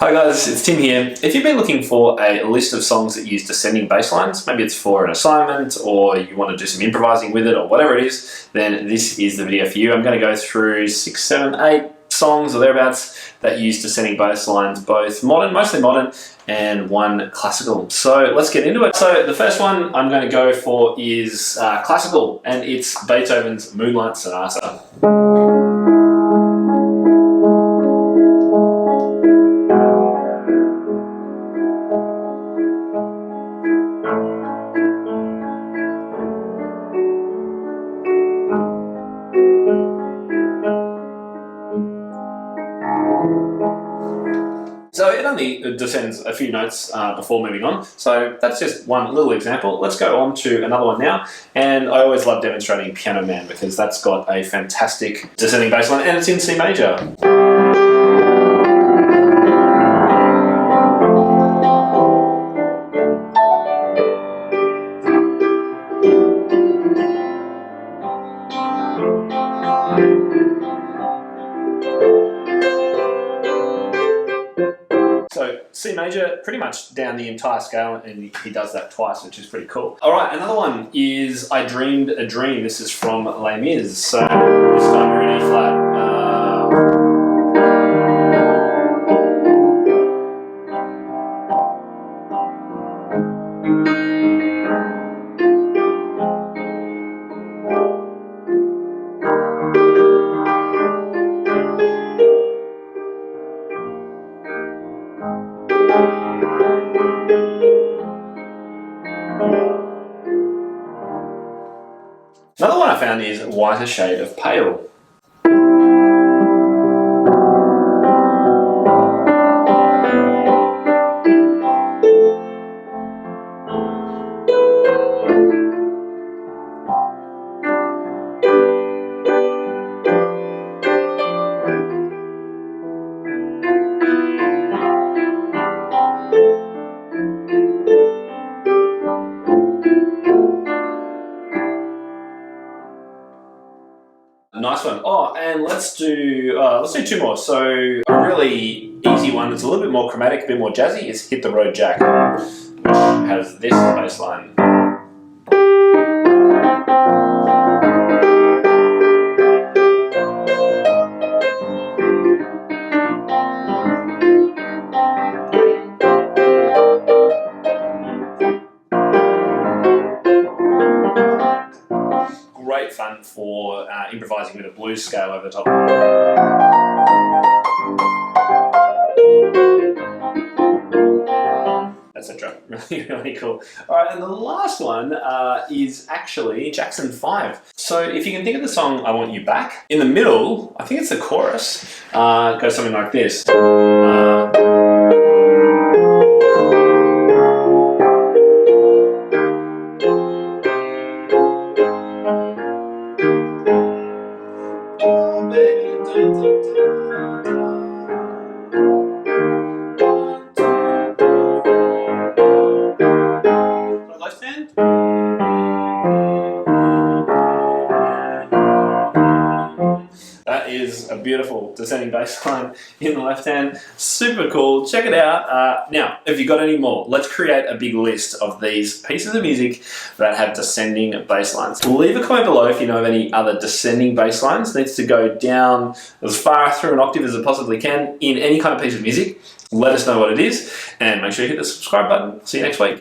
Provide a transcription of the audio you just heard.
Hi guys, it's Tim here. If you've been looking for a list of songs that use descending bass lines, maybe it's for an assignment or you want to do some improvising with it or whatever it is, then this is the video for you. I'm going to go through 6, 7, 8 songs or thereabouts that use descending bass lines, both modern, mostly modern, and one classical. So let's get into it. So the first one I'm going to go for is classical, and it's Beethoven's Moonlight Sonata. So it only descends a few notes before moving on. So that's just one little example. Let's go on to another one now. And I always love demonstrating Piano Man because that's got a fantastic descending bass line and it's in C major. So C major, pretty much down the entire scale, and he does that twice, which is pretty cool. All right, another one is I Dreamed a Dream. This is from Les Mis. So this time we're in E flat. Another one I found is Whiter Shade of Pale. Nice one. Oh, and let's do two more. So a really easy one that's a little bit more chromatic, a bit more jazzy is Hit the Road Jack, which has this bass line. Great fun for improvising with a blues scale over the top. Etc. Really, really cool. All right, and the last one is actually Jackson 5. So if you can think of the song I Want You Back, in the middle, I think it's the chorus, goes something like this. Left hand. That is a beautiful descending bass line in the left hand. Super cool. Check it out. Now, if you've got any more, let's create a big list of these pieces of music that have descending bass lines. Leave a comment below if you know of any other descending bass lines. It needs to go down as far through an octave as it possibly can in any kind of piece of music. Let us know what it is and make sure you hit the subscribe button. See you next week.